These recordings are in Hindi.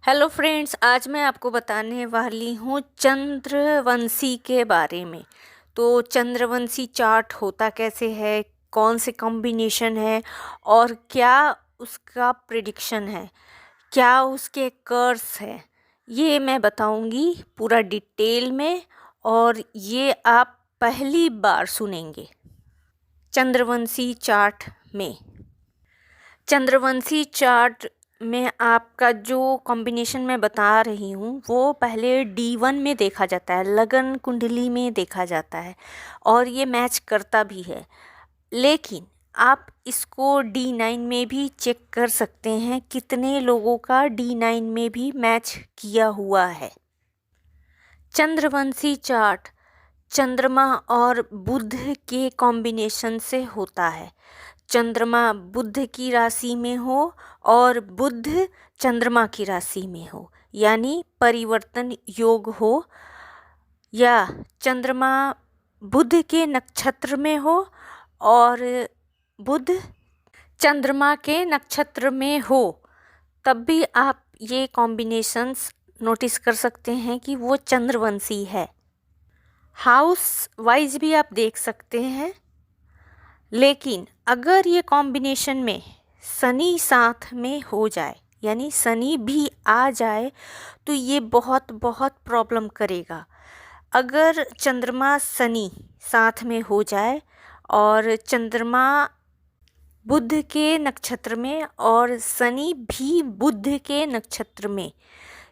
हेलो फ्रेंड्स, आज मैं आपको बताने वाली हूँ चंद्रवंशी के बारे में। तो चंद्रवंशी चार्ट होता कैसे है, कौन से कॉम्बिनेशन है और क्या उसका प्रिडिक्शन है, क्या उसके कर्स है, ये मैं बताऊंगी पूरा डिटेल में। और ये आप पहली बार सुनेंगे चंद्रवंशी चार्ट में। चंद्रवंशी चार्ट में आपका जो कॉम्बिनेशन मैं बता रही हूँ वो पहले D1 में देखा जाता है, लगन कुंडली में देखा जाता है और ये मैच करता भी है। लेकिन आप इसको D9 में भी चेक कर सकते हैं, कितने लोगों का D9 में भी मैच किया हुआ है। चंद्रवंशी चार्ट चंद्रमा और बुध के कॉम्बिनेशन से होता है। चंद्रमा बुध की राशि में हो और बुध चंद्रमा की राशि में हो, यानी परिवर्तन योग हो, या चंद्रमा बुध के नक्षत्र में हो और बुध चंद्रमा के नक्षत्र में हो, तब भी आप ये कॉम्बिनेशंस नोटिस कर सकते हैं कि वो चंद्रवंशी है। हाउस वाइज भी आप देख सकते हैं। लेकिन अगर ये कॉम्बिनेशन में शनि साथ में हो जाए, यानी शनि भी आ जाए, तो ये बहुत बहुत प्रॉब्लम करेगा। अगर चंद्रमा शनि साथ में हो जाए और चंद्रमा बुध के नक्षत्र में और शनि भी बुध के नक्षत्र में,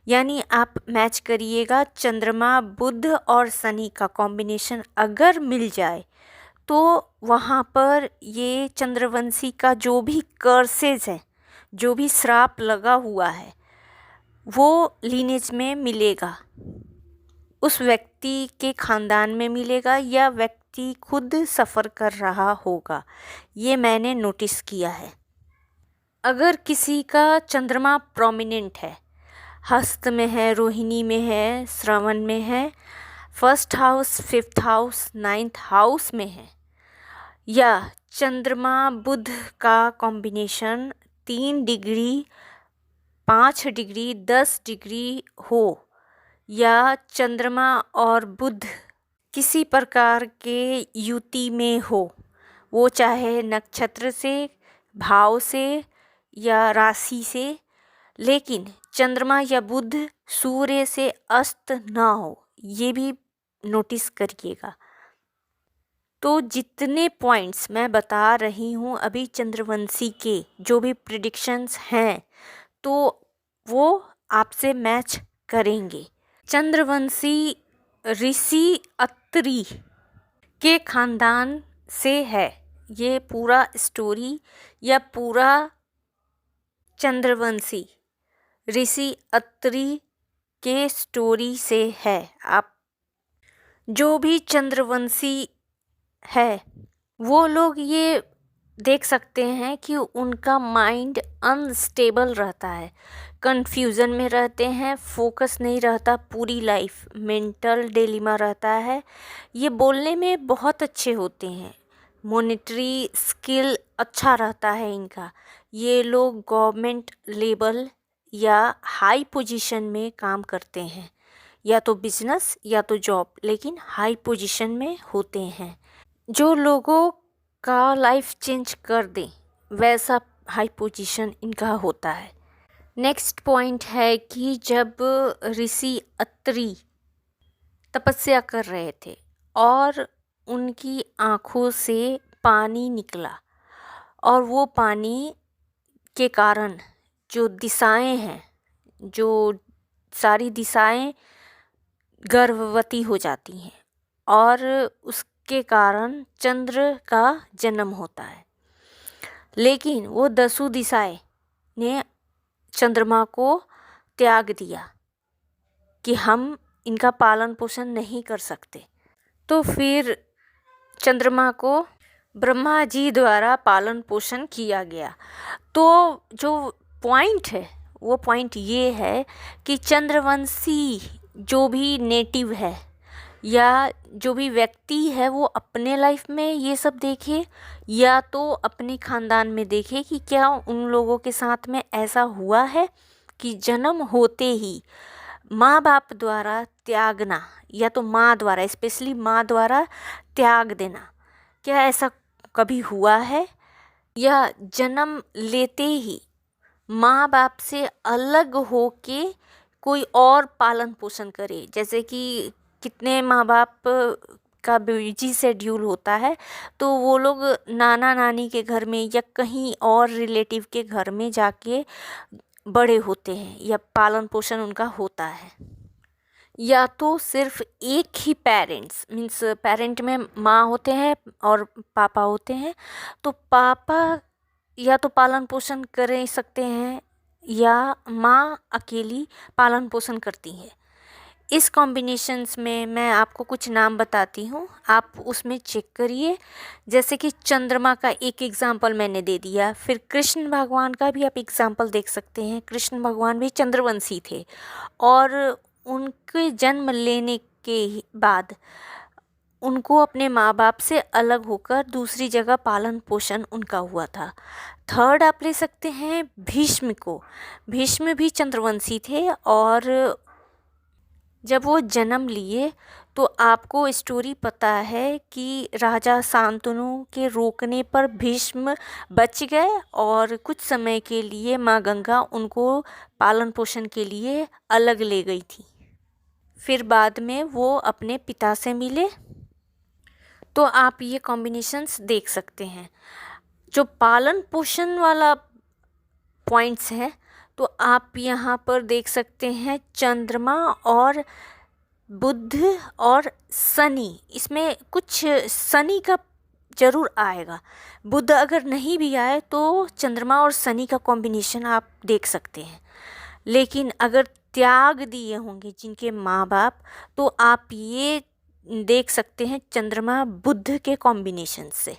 यानी आप मैच करिएगा चंद्रमा बुध और शनि का कॉम्बिनेशन अगर मिल जाए, तो वहाँ पर ये चंद्रवंशी का जो भी कर्सेज है, जो भी श्राप लगा हुआ है, वो लीनेज में मिलेगा, उस व्यक्ति के खानदान में मिलेगा या व्यक्ति खुद सफ़र कर रहा होगा। ये मैंने नोटिस किया है। अगर किसी का चंद्रमा प्रोमिनेंट है, हस्त में है, रोहिणी में है, श्रवण में है, first house, fifth house, ninth house में है, या चंद्रमा बुध का कॉम्बिनेशन 3 डिग्री, 5 डिग्री, 10 डिग्री हो, या चंद्रमा और बुध किसी प्रकार के युति में हो, वो चाहे नक्षत्र से, भाव से या राशि से, लेकिन चंद्रमा या बुध सूर्य से अस्त ना हो, ये भी नोटिस करिएगा। तो जितने पॉइंट्स मैं बता रही हूँ अभी चंद्रवंशी के जो भी प्रिडिक्शंस हैं, तो वो आपसे मैच करेंगे। चंद्रवंशी ऋषि अत्रि के खानदान से है ये पूरा स्टोरी, या पूरा चंद्रवंशी ऋषि अत्रि के स्टोरी से है। आप जो भी चंद्रवंशी है वो लोग ये देख सकते हैं कि उनका माइंड अनस्टेबल रहता है, कंफ्यूजन में रहते हैं, फोकस नहीं रहता, पूरी लाइफ मेंटल डिलेमा रहता है। ये बोलने में बहुत अच्छे होते हैं, मॉनेटरी स्किल अच्छा रहता है इनका। ये लोग गवर्नमेंट लेवल या हाई पोजीशन में काम करते हैं, या तो बिजनेस या तो जॉब, लेकिन हाई पोजीशन में होते हैं। जो लोगों का लाइफ चेंज कर दे वैसा हाई पोजीशन इनका होता है। नेक्स्ट पॉइंट है कि जब ऋषि अत्रि तपस्या कर रहे थे और उनकी आँखों से पानी निकला, और वो पानी के कारण जो दिशाएं हैं, जो सारी दिशाएं गर्भवती हो जाती हैं और उसके कारण चंद्र का जन्म होता है। लेकिन वो 10 दिशाएं ने चंद्रमा को त्याग दिया कि हम इनका पालन पोषण नहीं कर सकते। तो फिर चंद्रमा को ब्रह्मा जी द्वारा पालन पोषण किया गया। तो जो पॉइंट है वो पॉइंट ये है कि चंद्रवंशी जो भी नेटिव है या जो भी व्यक्ति है वो अपने लाइफ में ये सब देखे, या तो अपने ख़ानदान में देखे कि क्या उन लोगों के साथ में ऐसा हुआ है कि जन्म होते ही माँ बाप द्वारा त्यागना, या तो माँ द्वारा, स्पेशली माँ द्वारा त्याग देना, क्या ऐसा कभी हुआ है? या जन्म लेते ही माँ बाप से अलग होके कोई और पालन पोषण करे? जैसे कि कितने माँ बाप का बिजी शेड्यूल होता है, तो वो लोग नाना नानी के घर में या कहीं और रिलेटिव के घर में जाके बड़े होते हैं, या पालन पोषण उनका होता है। या तो सिर्फ एक ही पेरेंट्स, मीन्स पेरेंट में माँ होते हैं और पापा होते हैं, तो पापा या तो पालन पोषण कर सकते हैं या माँ अकेली पालन पोषण करती है। इस कॉम्बिनेशंस में मैं आपको कुछ नाम बताती हूँ, आप उसमें चेक करिए। जैसे कि चंद्रमा का एक एग्जाम्पल मैंने दे दिया, फिर कृष्ण भगवान का भी आप एग्जाम्पल देख सकते हैं। कृष्ण भगवान भी चंद्रवंशी थे और उनके जन्म लेने के बाद उनको अपने माँ बाप से अलग होकर दूसरी जगह पालन पोषण उनका हुआ था। थर्ड आप ले सकते हैं भीष्म को। भीष्म भी चंद्रवंशी थे और जब वो जन्म लिए तो आपको स्टोरी पता है कि राजा शांतनु के रोकने पर भीष्म बच गए और कुछ समय के लिए माँ गंगा उनको पालन पोषण के लिए अलग ले गई थी। फिर बाद में वो अपने पिता से मिले। तो आप ये कॉम्बिनेशंस देख सकते हैं। जो पालन पोषण वाला पॉइंट्स है तो आप यहाँ पर देख सकते हैं चंद्रमा और बुध और शनि। इसमें कुछ शनि का जरूर आएगा, बुध अगर नहीं भी आए तो चंद्रमा और शनि का कॉम्बिनेशन आप देख सकते हैं। लेकिन अगर त्याग दिए होंगे जिनके माँ बाप, तो आप ये देख सकते हैं चंद्रमा बुध के कॉम्बिनेशन से।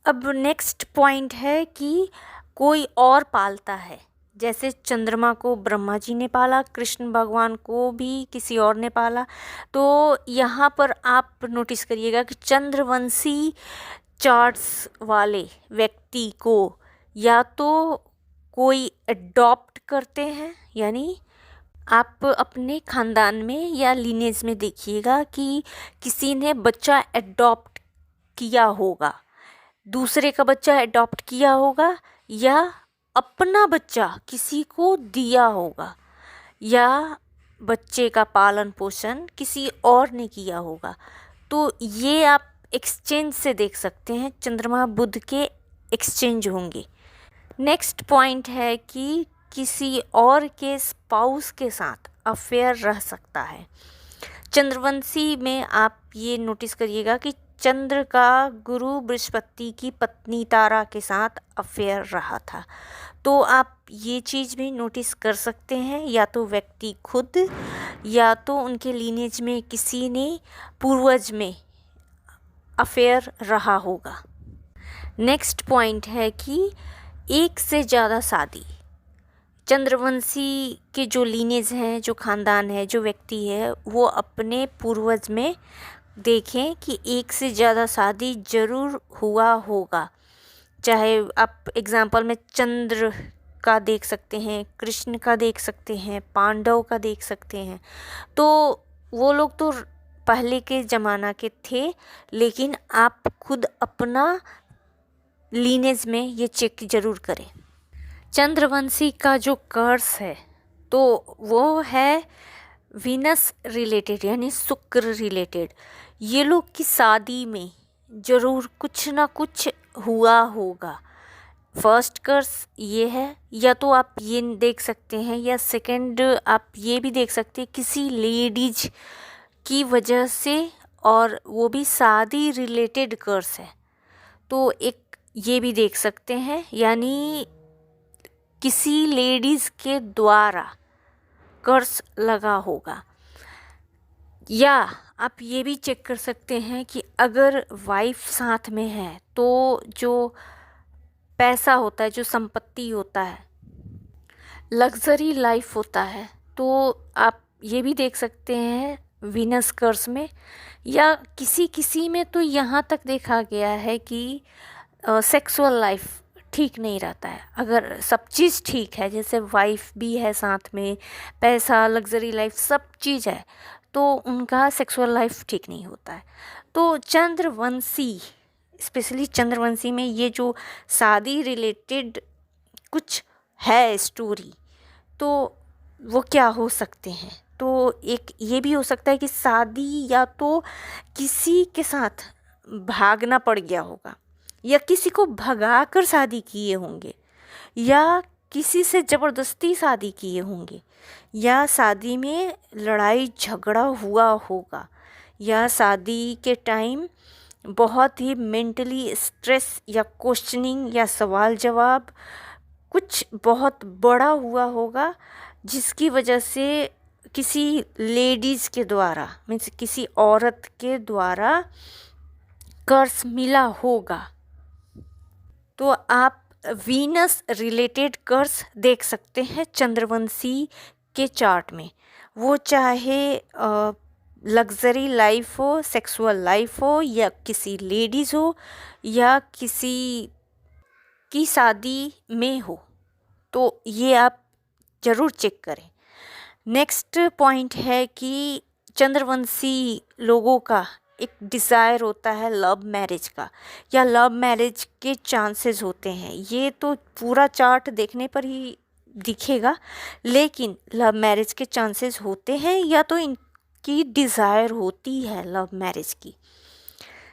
अब नेक्स्ट पॉइंट है कि कोई और पालता है। जैसे चंद्रमा को ब्रह्मा जी ने पाला, कृष्ण भगवान को भी किसी और ने पाला। तो यहाँ पर आप नोटिस करिएगा कि चंद्रवंशी चार्ट्स वाले व्यक्ति को या तो कोई अडॉप्ट करते हैं, यानी आप अपने ख़ानदान में या लीनेज में देखिएगा कि किसी ने बच्चा अडॉप्ट किया होगा, दूसरे का बच्चा अडॉप्ट किया होगा, या अपना बच्चा किसी को दिया होगा, या बच्चे का पालन पोषण किसी और ने किया होगा। तो ये आप एक्सचेंज से देख सकते हैं, चंद्रमा बुध के एक्सचेंज होंगे। नेक्स्ट पॉइंट है कि किसी और के स्पाउस के साथ अफेयर रह सकता है। चंद्रवंशी में आप ये नोटिस करिएगा कि चंद्र का गुरु बृहस्पति की पत्नी तारा के साथ अफेयर रहा था। तो आप ये चीज़ भी नोटिस कर सकते हैं, या तो व्यक्ति खुद या तो उनके लीनेज में किसी ने पूर्वज में अफेयर रहा होगा। नेक्स्ट पॉइंट है कि एक से ज़्यादा शादी। चंद्रवंशी के जो लीनेज हैं, जो ख़ानदान है, जो व्यक्ति है, वो अपने पूर्वज में देखें कि एक से ज़्यादा शादी ज़रूर हुआ होगा। चाहे आप एग्ज़ाम्पल में चंद्र का देख सकते हैं, कृष्ण का देख सकते हैं, पांडव का देख सकते हैं। तो वो लोग तो पहले के ज़माना के थे, लेकिन आप खुद अपना लीनेज में ये चेक ज़रूर करें। चंद्रवंशी का जो कर्स है तो वो है वीनस रिलेटेड, यानी शुक्र रिलेटेड। ये लोग की शादी में ज़रूर कुछ ना कुछ हुआ होगा। फर्स्ट कर्स ये है, या तो आप ये देख सकते हैं, या सेकंड आप ये भी देख सकते हैं किसी लेडीज की वजह से, और वो भी शादी रिलेटेड कर्स है। तो एक ये भी देख सकते हैं, यानी किसी लेडीज़ के द्वारा कर्स लगा होगा। या आप ये भी चेक कर सकते हैं कि अगर वाइफ साथ में है तो जो पैसा होता है, जो संपत्ति होता है, लग्जरी लाइफ होता है, तो आप ये भी देख सकते हैं वीनस कर्स में। या किसी किसी में तो यहाँ तक देखा गया है कि सेक्सुअल लाइफ ठीक नहीं रहता है। अगर सब चीज़ ठीक है, जैसे वाइफ भी है साथ में, पैसा, लग्जरी लाइफ सब चीज़ है, तो उनका सेक्सुअल लाइफ ठीक नहीं होता है। तो चंद्रवंशी, स्पेशली चंद्रवंशी में ये जो शादी रिलेटेड कुछ है स्टोरी, तो वो क्या हो सकते हैं? तो एक ये भी हो सकता है कि शादी या तो किसी के साथ भागना पड़ गया होगा, या किसी को भगाकर शादी किए होंगे, या किसी से ज़बरदस्ती शादी किए होंगे, या शादी में लड़ाई झगड़ा हुआ होगा, या शादी के टाइम बहुत ही मेंटली स्ट्रेस या क्वेश्चनिंग या सवाल जवाब कुछ बहुत बड़ा हुआ होगा, जिसकी वजह से किसी लेडीज़ के द्वारा, मीन्स किसी औरत के द्वारा कर्स मिला होगा। तो आप वीनस रिलेटेड कर्स देख सकते हैं चंद्रवंशी के चार्ट में, वो चाहे लग्जरी लाइफ हो, सेक्सुअल लाइफ हो, या किसी लेडीज़ हो, या किसी की शादी में हो, तो ये आप ज़रूर चेक करें। नेक्स्ट पॉइंट है कि चंद्रवंशी लोगों का एक डिज़ायर होता है लव मैरिज का, या लव मैरिज के चांसेस होते हैं। ये तो पूरा चार्ट देखने पर ही दिखेगा, लेकिन लव मैरिज के चांसेस होते हैं, या तो इनकी डिज़ायर होती है लव मैरिज की।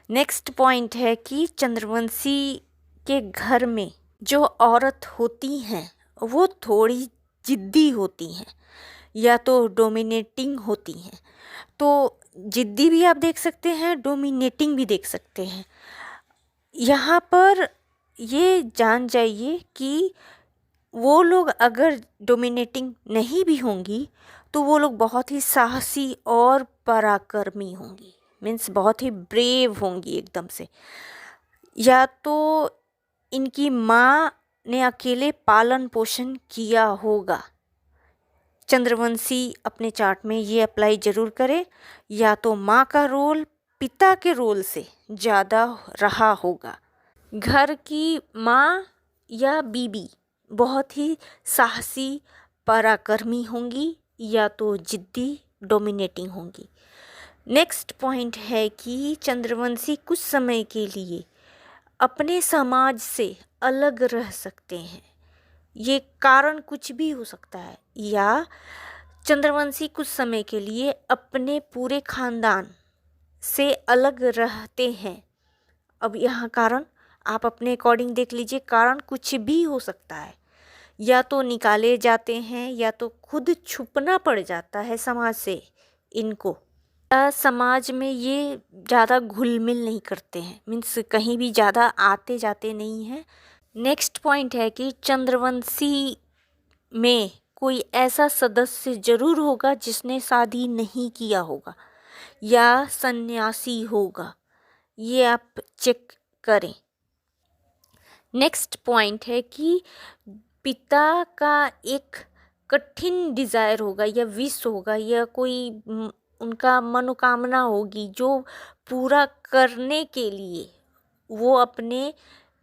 नेक्स्ट पॉइंट है कि चंद्रवंशी के घर में जो औरत होती हैं वो थोड़ी जिद्दी होती हैं, या तो डोमिनेटिंग होती हैं। तो जिद्दी भी आप देख सकते हैं, डोमिनेटिंग भी देख सकते हैं। यहाँ पर ये जान जाइए कि वो लोग अगर डोमिनेटिंग नहीं भी होंगी, तो वो लोग बहुत ही साहसी और पराक्रमी होंगी, मीन्स बहुत ही ब्रेव होंगी एकदम से। या तो इनकी माँ ने अकेले पालन पोषण किया होगा, चंद्रवंशी अपने चार्ट में ये अप्लाई ज़रूर करें, या तो माँ का रोल पिता के रोल से ज़्यादा रहा होगा। घर की माँ या बीबी बहुत ही साहसी पराक्रमी होंगी, या तो जिद्दी डोमिनेटिंग होंगी। नेक्स्ट पॉइंट है कि चंद्रवंशी कुछ समय के लिए अपने समाज से अलग रह सकते हैं। ये कारण कुछ भी हो सकता है, या चंद्रवंशी कुछ समय के लिए अपने पूरे खानदान से अलग रहते हैं। अब यहाँ कारण आप अपने अकॉर्डिंग देख लीजिए, कारण कुछ भी हो सकता है, या तो निकाले जाते हैं, या तो खुद छुपना पड़ जाता है समाज से इनको, या समाज में ये ज़्यादा घुल मिल नहीं करते हैं, मीन्स कहीं भी ज़्यादा आते जाते नहीं हैं। नेक्स्ट पॉइंट है कि चंद्रवंशी में कोई ऐसा सदस्य ज़रूर होगा जिसने शादी नहीं किया होगा, या सन्यासी होगा, ये आप चेक करें। नेक्स्ट पॉइंट है कि पिता का एक कठिन डिज़ायर होगा, या विश होगा, या कोई उनका मनोकामना होगी जो पूरा करने के लिए वो अपने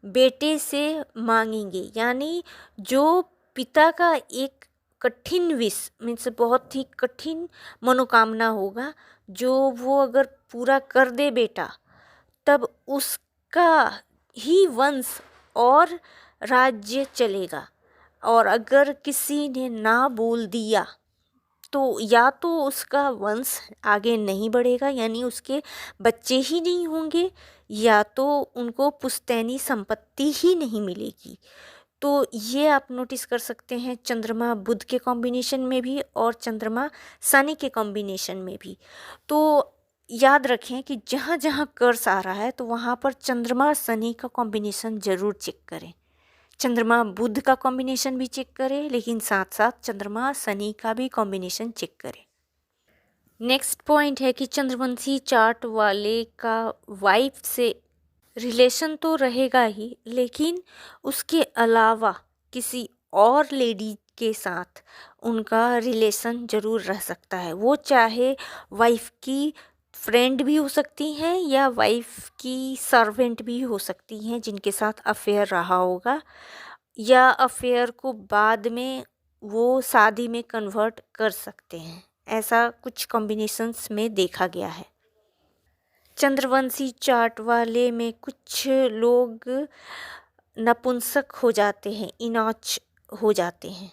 बेटे से मांगेंगे। यानी जो पिता का एक कठिन विश, मीन्स बहुत ही कठिन मनोकामना होगा, जो वो अगर पूरा कर दे बेटा, तब उसका ही वंश और राज्य चलेगा। और अगर किसी ने ना बोल दिया, तो या तो उसका वंश आगे नहीं बढ़ेगा, यानी उसके बच्चे ही नहीं होंगे, या तो उनको पुश्तैनी संपत्ति ही नहीं मिलेगी। तो ये आप नोटिस कर सकते हैं चंद्रमा बुध के कॉम्बिनेशन में भी और चंद्रमा शनि के कॉम्बिनेशन में भी। तो याद रखें कि जहाँ जहाँ कर्स आ रहा है, तो वहाँ पर चंद्रमा शनि का कॉम्बिनेशन ज़रूर चेक करें। चंद्रमा बुध का कॉम्बिनेशन भी चेक करें, लेकिन साथ साथ चंद्रमा शनि का भी कॉम्बिनेशन चेक करें। नेक्स्ट पॉइंट है कि चंद्रवंशी चार्ट वाले का वाइफ से रिलेशन तो रहेगा ही, लेकिन उसके अलावा किसी और लेडी के साथ उनका रिलेशन ज़रूर रह सकता है। वो चाहे वाइफ की फ्रेंड भी हो सकती हैं या वाइफ की सर्वेंट भी हो सकती हैं जिनके साथ अफेयर रहा होगा, या अफेयर को बाद में वो शादी में कन्वर्ट कर सकते हैं। ऐसा कुछ कॉम्बिनेशंस में देखा गया है। चंद्रवंशी चार्ट वाले में कुछ लोग नपुंसक हो जाते हैं, इनॉच हो जाते हैं।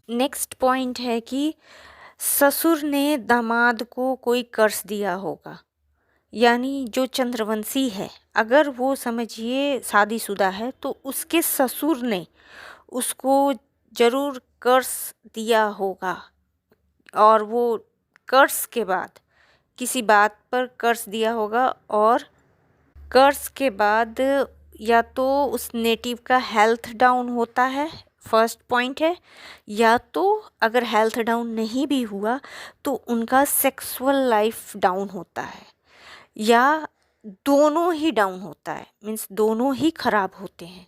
नेक्स्ट पॉइंट है कि ससुर ने दामाद को कोई कर्ज दिया होगा, यानी जो चंद्रवंशी है अगर वो समझिए शादीशुदा है तो उसके ससुर ने उसको ज़रूर कर्ज दिया होगा, और वो कर्ज के बाद किसी बात पर कर्ज दिया होगा, और कर्ज के बाद या तो उस नेटिव का हेल्थ डाउन होता है, फर्स्ट पॉइंट है, या तो अगर हेल्थ डाउन नहीं भी हुआ तो उनका सेक्सुअल लाइफ डाउन होता है, या दोनों ही डाउन होता है, मीन्स दोनों ही खराब होते हैं।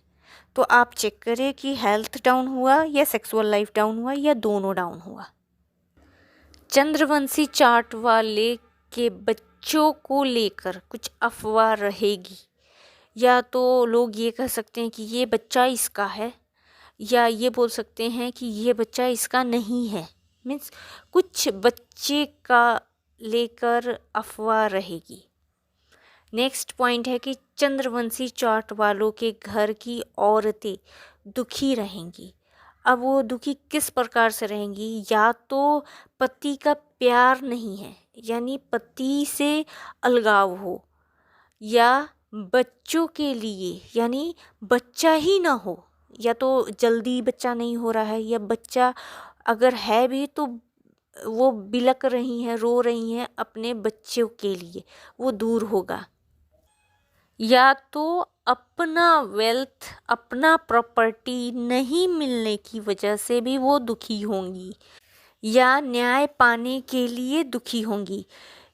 तो आप चेक करें कि हेल्थ डाउन हुआ या सेक्सुअल लाइफ डाउन हुआ या दोनों डाउन हुआ। चंद्रवंशी चार्ट वाले के बच्चों को लेकर कुछ अफवाह रहेगी, या तो लोग ये कह सकते हैं कि ये बच्चा इसका है, या ये बोल सकते हैं कि ये बच्चा इसका नहीं है, मीन्स कुछ बच्चे का लेकर अफवाह रहेगी। नेक्स्ट पॉइंट है कि चंद्रवंशी चार्ट वालों के घर की औरतें दुखी रहेंगी। अब वो दुखी किस प्रकार से रहेंगी, या तो पति का प्यार नहीं है, यानी पति से अलगाव हो, या बच्चों के लिए यानी बच्चा ही ना हो, या तो जल्दी बच्चा नहीं हो रहा है, या बच्चा अगर है भी तो वो बिलक रही हैं, रो रही हैं अपने बच्चों के लिए, वो दूर होगा। या तो अपना वेल्थ, अपना प्रॉपर्टी नहीं मिलने की वजह से भी वो दुखी होंगी, या न्याय पाने के लिए दुखी होंगी,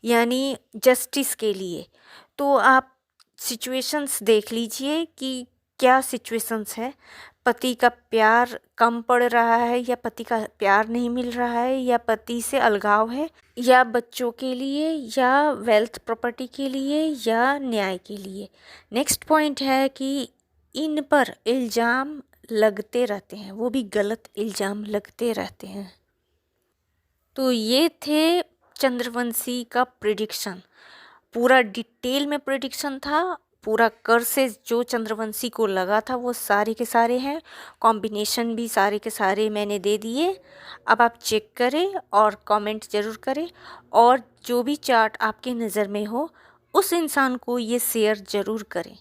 यानी जस्टिस के लिए। तो आप सिचुएशंस देख लीजिए कि क्या सिचुएशंस है, पति का प्यार कम पड़ रहा है, या पति का प्यार नहीं मिल रहा है, या पति से अलगाव है, या बच्चों के लिए, या वेल्थ प्रॉपर्टी के लिए, या न्याय के लिए। नेक्स्ट पॉइंट है कि इन पर इल्ज़ाम लगते रहते हैं, वो भी गलत इल्ज़ाम लगते रहते हैं। तो ये थे चंद्रवंशी का प्रिडिक्शन, पूरा डिटेल में प्रिडिक्शन था, पूरा कर्सेस जो चंद्रवंशी को लगा था वो सारे के सारे हैं, कॉम्बिनेशन भी सारे के सारे मैंने दे दिए। अब आप चेक करें और कमेंट ज़रूर करें, और जो भी चार्ट आपके नज़र में हो उस इंसान को ये शेयर ज़रूर करें।